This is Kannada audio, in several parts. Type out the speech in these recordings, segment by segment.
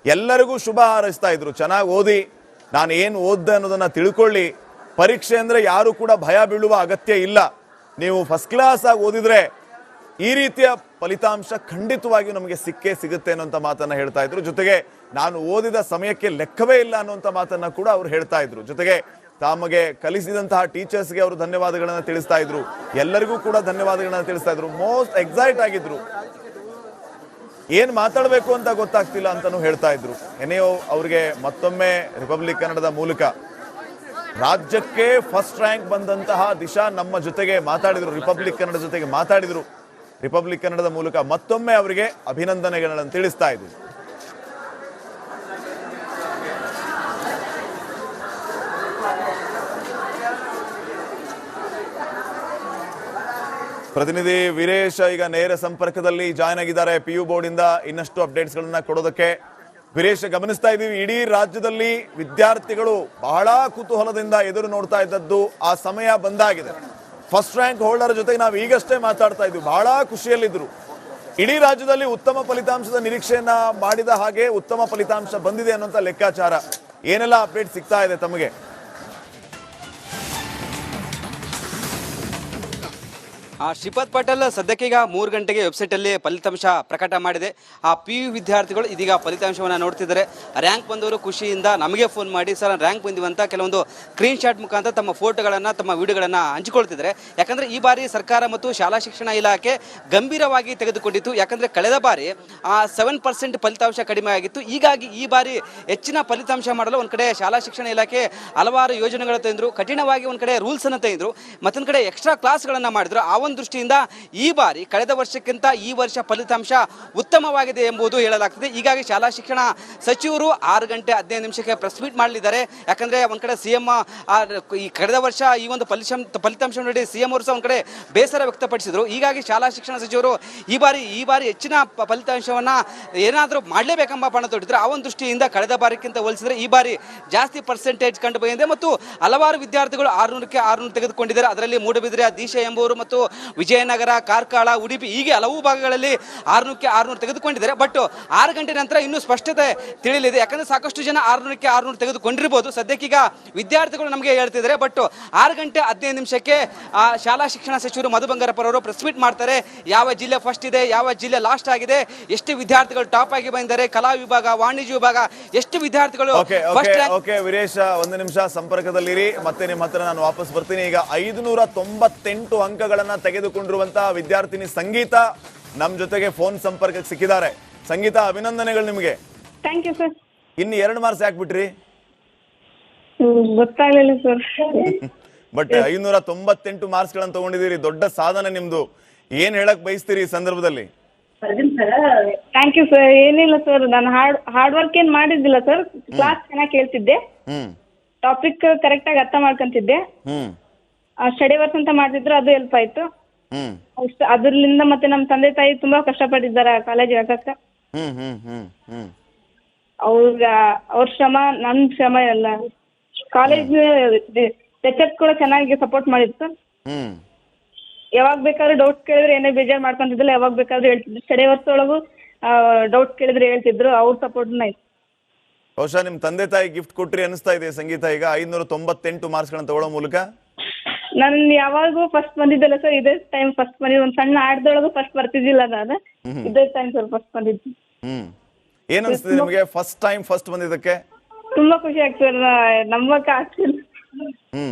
ಎಲ್ಲರಿಗೂ ಶುಭ ಹಾರೈಸ್ತಾ ಇದ್ರು. ಚೆನ್ನಾಗಿ ಓದಿ, ನಾನು ಏನು ಓದ್ದೆ ಅನ್ನೋದನ್ನ ತಿಳ್ಕೊಳ್ಳಿ. ಪರೀಕ್ಷೆ ಅಂದ್ರೆ ಯಾರು ಕೂಡ ಭಯ ಬೀಳುವ ಅಗತ್ಯ ಇಲ್ಲ. ನೀವು ಫಸ್ಟ್ ಕ್ಲಾಸ್ ಆಗಿ ಓದಿದ್ರೆ ಈ ರೀತಿಯ ಫಲಿತಾಂಶ ಖಂಡಿತವಾಗಿಯೂ ನಮಗೆ ಸಿಕ್ಕೇ ಸಿಗುತ್ತೆ ಅನ್ನೋಂಥ ಮಾತನ್ನ ಹೇಳ್ತಾ ಇದ್ರು. ಜೊತೆಗೆ ನಾನು ಓದಿದ ಸಮಯಕ್ಕೆ ಲೆಕ್ಕವೇ ಇಲ್ಲ ಅನ್ನುವಂಥ ಮಾತನ್ನ ಕೂಡ ಅವ್ರು ಹೇಳ್ತಾ ಇದ್ರು. ಜೊತೆಗೆ ತಮಗೆ ಕಲಿಸಿದಂತಹ ಟೀಚರ್ಸ್ಗೆ ಅವರು ಧನ್ಯವಾದಗಳನ್ನ ತಿಳಿಸ್ತಾ ಇದ್ರು. ಎಲ್ಲರಿಗೂ ಕೂಡ ಧನ್ಯವಾದಗಳನ್ನ ತಿಳಿಸ್ತಾ ಇದ್ರು. ಮೋಸ್ಟ್ ಎಕ್ಸೈಟ್ ಆಗಿದ್ರು. ಏನ್ ಮಾತಾಡಬೇಕು ಅಂತ ಗೊತ್ತಾಗ್ತಿಲ್ಲ ಅಂತಾನು ಹೇಳ್ತಾ ಇದ್ರು. ಎನ್ಎಒ ಅವರಿಗೆ ಮತ್ತೊಮ್ಮೆ ರಿಪಬ್ಲಿಕ್ ಕನ್ನಡದ ಮೂಲಕ ರಾಜ್ಯಕ್ಕೆ ಫಸ್ಟ್ ರ್ಯಾಂಕ್ ಬಂದಂತಹ ದಿಶಾ ನಮ್ಮ ಜೊತೆಗೆ ಮಾತಾಡಿದ್ರು, ರಿಪಬ್ಲಿಕ್ ಕನ್ನಡ ಜೊತೆಗೆ ಮಾತಾಡಿದ್ರು. ರಿಪಬ್ಲಿಕ್ ಕನ್ನಡದ ಮೂಲಕ ಮತ್ತೊಮ್ಮೆ ಅವರಿಗೆ ಅಭಿನಂದನೆಗಳನ್ನು ತಿಳಿಸ್ತಾ ಇದ್ರು. ಪ್ರತಿನಿಧಿ ವೀರೇಶ್ ಈಗ ನೇರ ಸಂಪರ್ಕದಲ್ಲಿ ಜಾಯ್ನ್ ಆಗಿದ್ದಾರೆ PU ಬೋರ್ಡ್ ಇಂದ ಇನ್ನಷ್ಟು ಅಪ್ಡೇಟ್ಸ್ ಗಳನ್ನ ಕೊಡೋದಕ್ಕೆ. ವೀರೇಶ್, ಗಮನಿಸ್ತಾ ಇದೀವಿ ಇಡೀ ರಾಜ್ಯದಲ್ಲಿ ವಿದ್ಯಾರ್ಥಿಗಳು ಬಹಳ ಕುತೂಹಲದಿಂದ ಎದುರು ನೋಡ್ತಾ ಇದ್ದದ್ದು ಆ ಸಮಯ ಬಂದಾಗಿದೆ. ಫಸ್ಟ್ ರ್ಯಾಂಕ್ ಹೋಲ್ಡರ್ ಜೊತೆಗೆ ನಾವು ಈಗಷ್ಟೇ ಮಾತಾಡ್ತಾ ಇದ್ವಿ, ಬಹಳ ಖುಷಿಯಲ್ಲಿದ್ರು. ಇಡೀ ರಾಜ್ಯದಲ್ಲಿ ಉತ್ತಮ ಫಲಿತಾಂಶದ ನಿರೀಕ್ಷೆಯನ್ನ ಮಾಡಿದ ಹಾಗೆ ಉತ್ತಮ ಫಲಿತಾಂಶ ಬಂದಿದೆ ಅನ್ನುವಂಥ ಲೆಕ್ಕಾಚಾರ. ಏನೆಲ್ಲ ಅಪ್ಡೇಟ್ ಸಿಗ್ತಾ ಇದೆ ತಮಗೆ? ಶ್ರೀಪಾದ್ ಪಾಟೀಲ್ ಸದ್ಯಕ್ಕೀಗ 3 ಗಂಟೆಗೆ ವೆಬ್ಸೈಟಲ್ಲಿ ಫಲಿತಾಂಶ ಪ್ರಕಟ ಮಾಡಿದೆ. ಆ PU ವಿದ್ಯಾರ್ಥಿಗಳು ಇದೀಗ ಫಲಿತಾಂಶವನ್ನು ನೋಡ್ತಿದ್ದಾರೆ. ರ್ಯಾಂಕ್ ಬಂದವರು ಖುಷಿಯಿಂದ ನಮಗೆ ಫೋನ್ ಮಾಡಿ, ಸರ್ ರ್ಯಾಂಕ್ ಬಂದಿವಂತ ಕೆಲವೊಂದು ಸ್ಕ್ರೀನ್ ಶಾಟ್ ಮುಖಾಂತರ ತಮ್ಮ ಫೋಟೋಗಳನ್ನು ತಮ್ಮ ವಿಡಿಯೋಗಳನ್ನು ಹಂಚಿಕೊಳ್ತಿದ್ದಾರೆ. ಯಾಕಂದರೆ ಈ ಬಾರಿ ಸರ್ಕಾರ ಮತ್ತು ಶಾಲಾ ಶಿಕ್ಷಣ ಇಲಾಖೆ ಗಂಭೀರವಾಗಿ ತೆಗೆದುಕೊಂಡಿತ್ತು. ಯಾಕಂದರೆ ಕಳೆದ ಬಾರಿ 7% ಫಲಿತಾಂಶ ಕಡಿಮೆ ಆಗಿತ್ತು. ಹೀಗಾಗಿ ಈ ಬಾರಿ ಹೆಚ್ಚಿನ ಫಲಿತಾಂಶ ಮಾಡಲು ಒಂದು ಕಡೆ ಶಾಲಾ ಶಿಕ್ಷಣ ಇಲಾಖೆ ಹಲವಾರು ಯೋಜನೆಗಳು ತಂದರು, ಕಠಿಣವಾಗಿ ಒಂದು ಕಡೆ ರೂಲ್ಸನ್ನು ತಂದರು, ಮತ್ತೊಂದು ಕಡೆ ಎಕ್ಸ್ಟ್ರಾ ಕ್ಲಾಸ್ಗಳನ್ನು ಮಾಡಿದ್ರು. ಆ ಒಂದು ದೃಷ್ಟಿಯಿಂದ ಈ ಬಾರಿ ಕಳೆದ ವರ್ಷಕ್ಕಿಂತ ಈ ವರ್ಷ ಫಲಿತಾಂಶ ಉತ್ತಮವಾಗಿದೆ ಎಂಬುದು ಹೇಳಲಾಗ್ತದೆ. ಹೀಗಾಗಿ ಶಾಲಾ ಶಿಕ್ಷಣ ಸಚಿವರು 6 ಗಂಟೆ 15 ನಿಮಿಷಕ್ಕೆ ಪ್ರೆಸ್ ಮೀಟ್ ಮಾಡಲಿದ್ದಾರೆ. ಯಾಕಂದರೆ ಒಂದು ಕಡೆ CM ಈ ಕಳೆದ ವರ್ಷ ಈ ಒಂದು ಫಲಿತಾಂಶ ನೋಡಿ CM ಅವರು ಸಹ ಒಂದು ಕಡೆ ಬೇಸರ ವ್ಯಕ್ತಪಡಿಸಿದರು. ಹೀಗಾಗಿ ಶಾಲಾ ಶಿಕ್ಷಣ ಸಚಿವರು ಈ ಬಾರಿ ಹೆಚ್ಚಿನ ಫಲಿತಾಂಶವನ್ನು ಏನಾದರೂ ಮಾಡಲೇಬೇಕೆಂಬ ಪಣ ತೊಟ್ಟಿದ್ರು. ಆ ಒಂದು ದೃಷ್ಟಿಯಿಂದ ಕಳೆದ ಬಾರಿಗಿಂತ ಹೋಲಿಸಿದರೆ ಈ ಬಾರಿ ಜಾಸ್ತಿ ಪರ್ಸೆಂಟೇಜ್ ಕಂಡು ಬಂದಿದೆ ಮತ್ತು ಹಲವಾರು ವಿದ್ಯಾರ್ಥಿಗಳು 600ಕ್ಕೆ 600 ತೆಗೆದುಕೊಂಡಿದ್ದಾರೆ. ಅದರಲ್ಲಿ ಮೂಡಬಿದಿರೆಯ ದಿಶಾ ಎಂಬುವರು ಮತ್ತು ವಿಜಯನಗರ, ಕಾರ್ಕಳ, ಉಡುಪಿ ಹೀಗೆ ಹಲವು ಭಾಗಗಳಲ್ಲಿ 600ಕ್ಕೆ 600 ತೆಗೆದುಕೊಂಡಿದ್ದಾರೆ. ಬಟ್ 6 ಗಂಟೆ ನಂತರ ಇನ್ನೂ ಸ್ಪಷ್ಟತೆ ತಿಳಿಯಲಿದೆ. ಯಾಕಂದರೆ ಸಾಕಷ್ಟು ಜನ 600ಕ್ಕೆ 600 ತೆಗೆದುಕೊಂಡಿರ್ಬೋದು. ಸದ್ಯಕ್ಕೀಗ ವಿದ್ಯಾರ್ಥಿಗಳು ನಮಗೆ ಹೇಳ್ತಿದ್ದಾರೆ. ಬಟ್ 6 ಗಂಟೆ 15 ನಿಮಿಷಕ್ಕೆ ಶಾಲಾ ಶಿಕ್ಷಣ ಸಚಿವರು ಮಧು ಬಂಗಾರಪ್ಪರವರು ಪ್ರೆಸ್ ಮೀಟ್ ಮಾಡ್ತಾರೆ. ಯಾವ ಜಿಲ್ಲೆ ಫಸ್ಟ್ ಇದೆ, ಯಾವ ಜಿಲ್ಲೆ ಲಾಸ್ಟ್ ಆಗಿದೆ, ಎಷ್ಟು ವಿದ್ಯಾರ್ಥಿಗಳು ಟಾಪ್ ಆಗಿ ಬಂದಿದ್ದಾರೆ, ಕಲಾ ವಿಭಾಗ, ವಾಣಿಜ್ಯ ವಿಭಾಗ, ಎಷ್ಟು ವಿದ್ಯಾರ್ಥಿಗಳು ವೀರೇಶ, ಒಂದು ನಿಮಿಷ ಸಂಪರ್ಕದಲ್ಲಿರಿ. ಮತ್ತೆ ನಿಮ್ಮ ಹತ್ರ ನಾನು ವಾಪಸ್ ಬರ್ತೀನಿ. ಈಗ 598 ಅಂಕಗಳನ್ನ ತೆಗೆದುಕೊಂಡಿರುವಂತಹ ವಿದ್ಯಾರ್ಥಿನಿ ಸಂಗೀತ ನಮ್ ಜೊತೆಗೆ ಫೋನ್ ಸಂಪರ್ಕಕ್ಕೆ ಸಿಕ್ಕಿದ್ದಾರೆ. ಸಂಗೀತ, ಅಭಿನಂದನೆಗಳು ನಿಮಗೆ. Thank you sir. ಇನ್ನು 2 ಮಾರ್ಕ್ಸ್ ಯಾಕೆ ಬಿಟ್ರಿ? ಗೊತ್ತಾಗಲಿಲ್ಲ ಸರ್. ಬಟ್ 598 ಮಾರ್ಕ್ಸ್ ಗಳನ್ನ ತಗೊಂಡಿದ್ದೀರಿ, ದೊಡ್ಡ ಸಾಧನೆ ನಿಮ್ದು. ಏನ್ ಹೇಳಕ್ ಬಯಸ್ತೀರಿ ಈ ಸಂದರ್ಭದಲ್ಲಿ? Thank you sir. ಏನಿಲ್ಲ ಸರ್, ನಾನು ಹಾರ್ಡ್ ವರ್ಕ್ ಏನ್ ಮಾಡಿದ್ದಿಲ್ಲ ಸರ್. ಕ್ಲಾಸ್ ಚೆನ್ನಾಗಿ ಕೇಳ್ತಿದ್ದೆ, ಟಾಪಿಕ್ ಕರೆಕ್ಟ್ ಆಗಿ ಅರ್ಥ ಮಾಡ್ಕೊಂತಿದ್ದೆ. ಸ್ಟಡಿ ವರ್ಕ್ ಅಂತ ಮಾಡ್ತಿದ್ರು, ಅದು ಹೆಲ್ಪ್ ಆಯ್ತು. ಅದ್ರಲಿಂದ ಮತ್ತೆ ನಮ್ಮ ತಂದೆ ತಾಯಿ ತುಂಬಾ ಕಷ್ಟಪಟ್ಟಿದ್ದಾರೆ ಕಾಲೇಜ್ ಹಾಕಕ್ಕ. ಅವ್ರ ಶ್ರಮ ನನ್ನ ಶ್ರಮ ಎಲ್ಲ. ಕಾಲೇಜ್ ಲೆಕ್ಚರ್ಸ್ ಕೂಡ ಚೆನ್ನಾಗಿ ಸಪೋರ್ಟ್ ಮಾಡಿತ್ತು. ಯಾವಾಗ ಬೇಕಾದ್ರೂ ಡೌಟ್ಸ್ ಕೇಳಿದ್ರೆ ಏನೇ ಬೇಜಾರು ಮಾಡ್ಕೊಂತಿದ್ದಿಲ್ಲ, ಯಾವಾಗ ಬೇಕಾದ್ರೂ ಹೇಳ್ತಿದ್ರು. ಸ್ಟಡಿ ವರ್ಕ್ ಒಳಗು ಡೌಟ್ಸ್ ಕೇಳಿದ್ರೆ ಹೇಳ್ತಿದ್ರು. ಅವ್ರ ಸಪೋರ್ಟ್ನ ಇತ್ತು. ಬಹುಶಃ ನಿಮ್ ತಂದೆ ತಾಯಿ ಗಿಫ್ಟ್ ಕೊಟ್ರಿ ಅನಿಸ್ತಾ ಇದೆ ಸಂಗೀತ. ಈಗ 598 ಮಾರ್ಕ್ಸ್ ಗಳನ್ನ ತಗೊಳ್ಳೋ ಮೂಲಕ ನಾನು ಯಾವಾಗೂ ಫಸ್ಟ್ ಬಂದಿದ್ದಲ್ಲ ಸರ್, ಇದೇ ಟೈಮ್ ಫಸ್ಟ್ ಬಂದಿದ್ದು. ಒಂದ್ ಸಣ್ಣ ಆಟದೊಳಗೂ ಫಸ್ಟ್ ಬರ್ತಿದ್ದಿಲ್ಲ ನಾನು, ಇದೇ ಟೈಮ್ ಸರ್ ಫಸ್ಟ್ ಬಂದಿದ್ದು. ಏನ್ ಅನಿಸ್ತಿದೆ ನಿಮಗೆ ಫಸ್ಟ್ ಟೈಮ್ ಫಸ್ಟ್ ಬಂದಿದ್ದಕ್ಕೆ? ತುಂಬಾ ಖುಷಿ ಆಗ್ತದೆ, ನಂಬಕ್ ಆಗ್ತಿಲ್ಲ.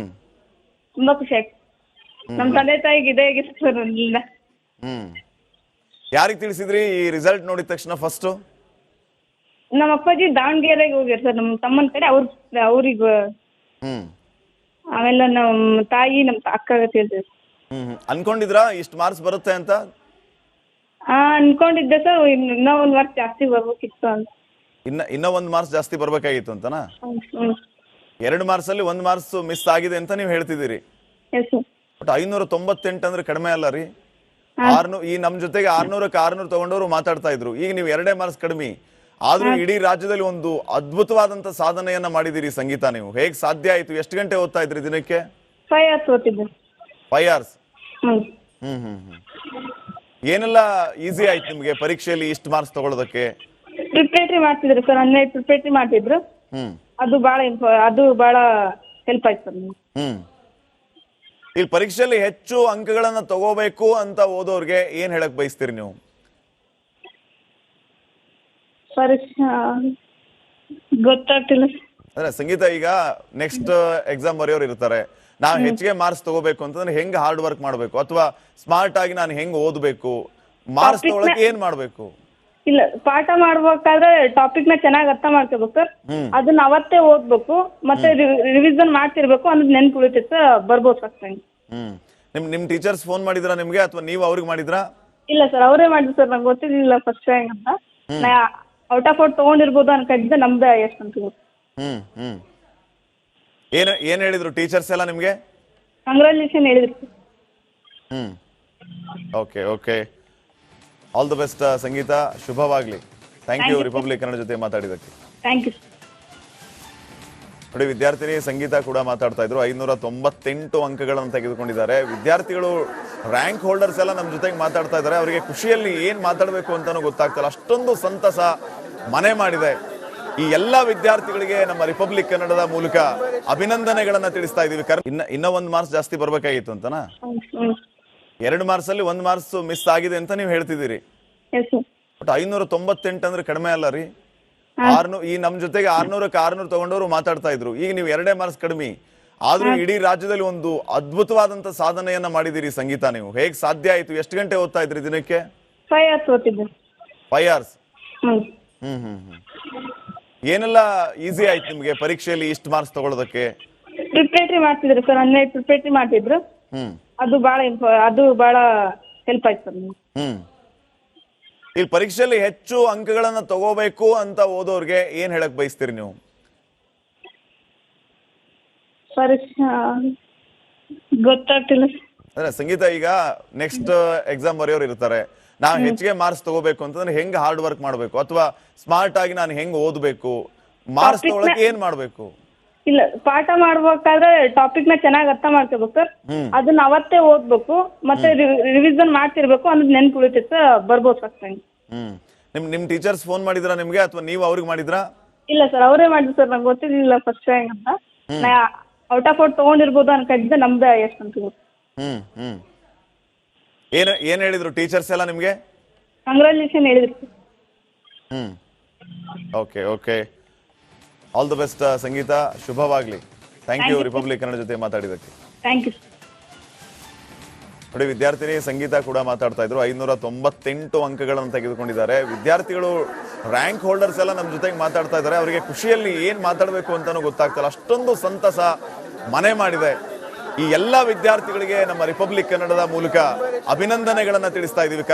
ತುಂಬಾ ಖುಷಿ ಆಗ್ತದೆ. ನಮ್ ತಂದೆ ತಾಯಿಗೆ ಇದೇ ಗಿಫ್ಟ್ ಸರ್. ಯಾರಿಗೆ ತಿಳಿಸಿದ್ರಿ ಈ ರಿಸಲ್ಟ್ ನೋಡಿದ ತಕ್ಷಣ ಫಸ್ಟ್? ನಮ್ಮ ಅಪ್ಪಾಜಿ ದಾವಣಗೆರೆಗೆ ಹೋಗ್ಯಾರ ಸರ್, ನಮ್ಮ ತಮ್ಮನ ಕಡೆ. ಅವ್ರಿಗೆ ಆಮೇಲೆ ನಮ್ಮ ತಾಯಿ ನಮ್ಮ ಅಕ್ಕ ತಿಳಿದ್ರು. ಅನ್ಕೊಂಡಿದ್ರಾ ಇಷ್ಟು ಮಾರ್ಕ್ಸ್ ಬರುತ್ತೆ ಅಂತ? ಅನ್ಕೊಂಡಿದ್ದೆ ಸರ್, ಇನ್ನೂ 1 ಮಾರ್ಕ್ಸ್ ಜಾಸ್ತಿ ಬರ್ಬೇಕಿತ್ತು ಅಂತ. ಇನ್ನ 1 ಮಾರ್ಕ್ಸ್ ಜಾಸ್ತಿ ಬರ್ಬೇಕಾಗಿತ್ತು ಅಂತನಾ? 2 ಮಾರ್ಕ್ಸ್ ಅಲ್ಲಿ 1 ಮಾರ್ಕ್ಸ್ ಮಿಸ್ ಆಗಿದೆ ಅಂತ ನೀವು ಹೇಳ್ತಿದ್ದೀರಿ. ಬಟ್ 598 ಅಂದ್ರೆ ಕಡಿಮೆ ಅಲ್ಲ ರೀ. ಈ ನಮ್ ಜೊತೆಗೆ 600ಕ್ಕೆ 600 ತಗೊಂಡವರು ಮಾತಾಡ್ತಾ ಇದ್ರು. ಈಗ ನೀವು 2 ಮಾರ್ಕ್ಸ್ ಕಡಿಮೆ ಆದ್ರೂ ಇಡೀ ರಾಜ್ಯದಲ್ಲಿ ಒಂದು ಅದ್ಭುತವಾದಂತ ಸಾಧನೆಯನ್ನ ಮಾಡಿದಿರಿ ಸಂಗೀತ. ನೀವು ಹೇಗ್ ಸಾಧ್ಯ ಆಯ್ತು? ಎಷ್ಟು ಗಂಟೆ ಓದ್ತಾ ಇದ್ರಿ ದಿನಕ್ಕೆ? 5 hours ಓದ್ತಿದ್ದೆ. 5 hours. ಏನೆಲ್ಲ ಈಸಿ ಆಯ್ತು ನಿಮ್ಗೆ ಪರೀಕ್ಷೆಯಲ್ಲಿ ಇಷ್ಟು ಮಾರ್ಕ್ಸ್ ತಗೊಳ್ಳೋದಕ್ಕೆ? ಪ್ರಿಪ್ರೇಟರಿ ಮಾಡ್ತಿದ್ರು ಸರ್, 12 ಪ್ರಿಪ್ರೇಟರಿ ಮಾಡ್ತಿದ್ರು. ಹ್ಮ್ ಅದು ಬಹಳ ಹೆಲ್ಪ್ ಆಯ್ತು ಸರ್ ನಿಮ್ಗೆ. ಇಲ್ಲಿ ಪರೀಕ್ಷೆಯಲ್ಲಿ ಹೆಚ್ಚು ಅಂಕಗಳನ್ನ ತಗೋಬೇಕು ಅಂತ ಓದೋರ್ಗೆ ಏನ್ ಹೇಳಕ್ ಬಯಸ್ತೀರಿ ನೀವು? ಪರೀಕ್ಷಾ ಗೊತ್ತಾಗ್ತಿಲ್ಲ. ಅಂದ್ರೆ ಸಂಗೀತ, ಈಗ ನೆಕ್ಸ್ಟ್ ಎಕ್ಸಾಮ್ ಬರೆಯೋರು ಇರ್ತಾರೆ, ನಾನು ಹೆಚ್ಚಿಗೆ ಮಾರ್ಕ್ಸ್ ತಗೋಬೇಕು ಅಂತಂದ್ರೆ ಹೆಂಗ್ ಹಾರ್ಡ್ ವರ್ಕ್ ಮಾಡ್ಬೇಕು, ಅಥವಾ ಸ್ಮಾರ್ಟ್ ಆಗಿ ನಾನು ಹೆಂಗ್ ಓದ್ಬೇಕು, ಮಾರ್ಕ್ಸ್ ತಗೊಳಕ್ಕೆ ಏನ್ ಮಾಡ್ಬೇಕು? ಇಲ್ಲ, ಪಾಠ ಮಾಡ್ಬೇಕಾದ್ರೆ ಟಾಪಿಕ್ ನ ಚೆನ್ನಾಗಿ ಅರ್ಥ ಮಾಡ್ಕೋಬೇಕು ಸರ್. ಅದನ್ನ ಅವತ್ತೇ ಓದ್ಬೇಕು, ಮತ್ತೆ ರಿವಿಷನ್ ಮಾಡ್ತಿರ್ಬೇಕು, ಅನ್ನೋದು ನೆನ್ಪು ಉಳಿತೈತೆ ಸರ್, ಬರ್ಬೋದು ಫಸ್ಟ್ ಟೈಮ್. ನಿಮ್ ಟೀಚರ್ಸ್ ಫೋನ್ ಮಾಡಿದ್ರಾ ನಿಮ್ಗೆ, ಅಥವಾ ನೀವು ಅವ್ರಿಗೆ ಮಾಡಿದ್ರಾ? ಇಲ್ಲ ಸರ್, ಅವರೇ ಮಾಡಿದ್ರು ಸರ್, ನಂಗೆ ಗೊತ್ತಿರ್ಲಿಲ್ಲ ಫಸ್ಟ್ ಟೈಮ್ ಅಂತ. ನಾ ಔಟ್ ಆಫ್ ಔಟ್ ತಗೊಂಡಿರ್ಬೋದು ಅನ್ಕೊಂಡಿದ್ದೆ, ನಮ್ದು ಎಷ್ಟು ಅಂತ ಗೊತ್ತು. ಏನ್ ಹೇಳಿದ್ರು ಟೀಚರ್ಸ್ ಎಲ್ಲ ನಿಮ್ಗೆ? ಕಂಗ್ರಾಚುಲೇಷನ್ ಹೇಳಿದ್ರು sir. Okay okay, all the best Sangeetha, ಶುಭವಾಗ್ಲಿ. ಥ್ಯಾಂಕ್ ಯು ರಿಪಬ್ಲಿಕ್ ಕನ್ನಡ ಜೊತೆ ಮಾತಾಡಿದಕ್ಕೆ. Thank you. ನೋಡಿ, ವಿದ್ಯಾರ್ಥಿನಿ ಸಂಗೀತ ಕೂಡ ಮಾತಾಡ್ತಾ ಇದ್ರು. 598 ಅಂಕಗಳನ್ನು ತೆಗೆದುಕೊಂಡಿದ್ದಾರೆ. ವಿದ್ಯಾರ್ಥಿಗಳು, ರ್ಯಾಂಕ್ ಹೋಲ್ಡರ್ಸ್ ಎಲ್ಲ ನಮ್ಮ ಜೊತೆಗೆ ಮಾತಾಡ್ತಾ ಇದ್ದಾರೆ. ಅವರಿಗೆ ಖುಷಿಯಲ್ಲಿ ಏನ್ ಮಾತಾಡಬೇಕು ಅಂತಾನೂ ಗೊತ್ತಾಗ್ತಲ್ಲ, ಅಷ್ಟೊಂದು ಸಂತಸ ಮನೆ ಮಾಡಿದೆ. ಈ ಎಲ್ಲಾ ವಿದ್ಯಾರ್ಥಿಗಳಿಗೆ ನಮ್ಮ ರಿಪಬ್ಲಿಕ್ ಕನ್ನಡದ ಮೂಲಕ ಅಭಿನಂದನೆಗಳನ್ನ ತಿಳಿಸ್ತಾ ಇದೀವಿ. ಇನ್ನ 1 ಮಾರ್ಕ್ಸ್ ಜಾಸ್ತಿ ಬರ್ಬೇಕಾಗಿತ್ತು ಅಂತನಾ? 2 ಮಾರ್ಕ್ಸ್ ಅಲ್ಲಿ 1 ಮಾರ್ಕ್ಸ್ ಮಿಸ್ ಆಗಿದೆ ಅಂತ ನೀವು ಹೇಳ್ತಿದ್ದೀರಿ. ಬಟ್ 598 ಅಂದ್ರೆ ಕಡಿಮೆ ಅಲ್ಲ ರೀ. ಈ ನಮ್ ಜೊತೆಗೆ 600ಕ್ಕೆ 600 ತಗೊಂಡವರು ಮಾತಾಡ್ತಾ ಇದ್ರು. ಈಗ ನೀವು 2 ಮಾರ್ಕ್ಸ್ ಕಡಿಮೆ ಆದ್ರೂ ಇಡೀ ರಾಜ್ಯದಲ್ಲಿ ಒಂದು ಅದ್ಭುತವಾದಂತ ಸಾಧನೆಯನ್ನ ಮಾಡಿದಿರಿ ಸಂಗೀತ. ನೀವು ಹೇಗ್ ಸಾಧ್ಯ ಆಯ್ತು? ಎಷ್ಟು ಗಂಟೆ ಓದ್ತಾ ಇದ್ರಿ ದಿನಕ್ಕೆ? 5 hours ಓದ್ತಿದ್ದೆ. 5 hours. ಏನೆಲ್ಲ ಈಸಿ ಆಯ್ತು ನಿಮ್ಗೆ ಪರೀಕ್ಷೆಯಲ್ಲಿ ಇಷ್ಟು ಮಾರ್ಕ್ಸ್ ತಗೊಳ್ಳೋದಕ್ಕೆ? ಪ್ರಿಪ್ರೇಟರಿ ಮಾಡ್ತಿದ್ರು ಸರ್, 12 ಪ್ರಿಪ್ರೇಟರಿ ಮಾಡ್ತಿದ್ರು. ಅದು ಬಹಳ ಹೆಲ್ಪ್ ಆಯ್ತು ಸರ್ ನಿಮ್ಗೆ. ಇಲ್ಲಿ ಪರೀಕ್ಷೆಯಲ್ಲಿ ಹೆಚ್ಚು ಅಂಕಗಳನ್ನ ತಗೋಬೇಕು ಅಂತ ಓದೋರ್ಗೆ ಏನ್ ಹೇಳಕ್ ಬಯಸ್ತೀರಿ ನೀವು? ಪರೀಕ್ಷಾ ಗೊತ್ತಾಗ್ತಿಲ್ಲ. ಅಂದ್ರೆ ಸಂಗೀತ, ಈಗ ನೆಕ್ಸ್ಟ್ ಎಕ್ಸಾಮ್ ಬರೆಯೋರು ಇರ್ತಾರೆ, ನಾನು ಹೆಚ್ಚಿಗೆ ಮಾರ್ಕ್ಸ್ ತಗೋಬೇಕು ಅಂತಂದ್ರೆ ಹೆಂಗ್ ಹಾರ್ಡ್ ವರ್ಕ್ ಮಾಡ್ಬೇಕು, ಅಥವಾ ಸ್ಮಾರ್ಟ್ ಆಗಿ ನಾನು ಹೆಂಗ್ ಓದ್ಬೇಕು, ಮಾರ್ಕ್ಸ್ ತಗೊಳಕ್ಕೆ ಏನ್ ಮಾಡ್ಬೇಕು? ಇಲ್ಲ, ಪಾಠ ಮಾಡ್ಬೇಕಾದ್ರೆ ಟಾಪಿಕ್ ನ ಚೆನ್ನಾಗಿ ಅರ್ಥ ಮಾಡ್ಕೋಬೇಕು ಸರ್. ಅದನ್ನ ಅವತ್ತೇ ಓದ್ಬೇಕು, ಮತ್ತೆ ರಿವಿಷನ್ ಮಾಡ್ತಿರ್ಬೇಕು, ಅನ್ನೋದು ನೆನ್ಪು ಉಳಿತೈತೆ ಸರ್, ಬರ್ಬೋದು ಫಸ್ಟ್ ಟೈಮ್. ನಿಮ್ ಟೀಚರ್ಸ್ ಫೋನ್ ಮಾಡಿದ್ರಾ ನಿಮ್ಗೆ, ಅಥವಾ ನೀವು ಅವ್ರಿಗೆ ಮಾಡಿದ್ರಾ? ಇಲ್ಲ ಸರ್, ಅವರೇ ಮಾಡಿದ್ರು ಸರ್, ನಂಗೆ ಗೊತ್ತಿರ್ಲಿಲ್ಲ ಫಸ್ಟ್ ಟೈಮ್ ಅಂತ. ನಾ ಔಟ್ ಆಫ್ ಔಟ್ ತಗೊಂಡಿರ್ಬೋದು ಅನ್ಕೊಂಡಿದ್ದೆ, ನಮ್ದು ಎಷ್ಟು ಅಂತ ಗೊತ್ತು. ಏನ್ ಹೇಳಿದ್ರು ಟೀಚರ್ಸ್ ಎಲ್ಲ ನಿಮ್ಗೆ? ಕಂಗ್ರಾಚುಲೇಷನ್ ಹೇಳಿದ್ರು sir. Okay okay, all the best Sangeetha, ಶುಭವಾಗ್ಲಿ. ಥ್ಯಾಂಕ್ ಯು ರಿಪಬ್ಲಿಕ್ ಕನ್ನಡ ಜೊತೆ ಮಾತಾಡಿದಕ್ಕೆ. Thank you. ನೋಡಿ, ವಿದ್ಯಾರ್ಥಿನಿ ಸಂಗೀತ ಕೂಡ ಮಾತಾಡ್ತಾ ಇದ್ರು. 598 ಅಂಕಗಳನ್ನು ತೆಗೆದುಕೊಂಡಿದ್ದಾರೆ. ವಿದ್ಯಾರ್ಥಿಗಳು, ರ್ಯಾಂಕ್ ಹೋಲ್ಡರ್ಸ್ ಎಲ್ಲ ನಮ್ಮ ಜೊತೆಗೆ ಮಾತಾಡ್ತಾ ಇದ್ದಾರೆ. ಅವರಿಗೆ ಖುಷಿಯಲ್ಲಿ ಏನ್ ಮಾತಾಡಬೇಕು ಅಂತಾನೂ ಗೊತ್ತಾಗ್ತಲ್ಲ, ಅಷ್ಟೊಂದು ಸಂತಸ ಮನೆ ಮಾಡಿದೆ. ಈ ಎಲ್ಲಾ ವಿದ್ಯಾರ್ಥಿಗಳಿಗೆ ನಮ್ಮ ರಿಪಬ್ಲಿಕ್ ಕನ್ನಡದ ಮೂಲಕ ಅಭಿನಂದನೆಗಳನ್ನ ತಿಳಿಸ್ತಾ ಇದೀವಿ.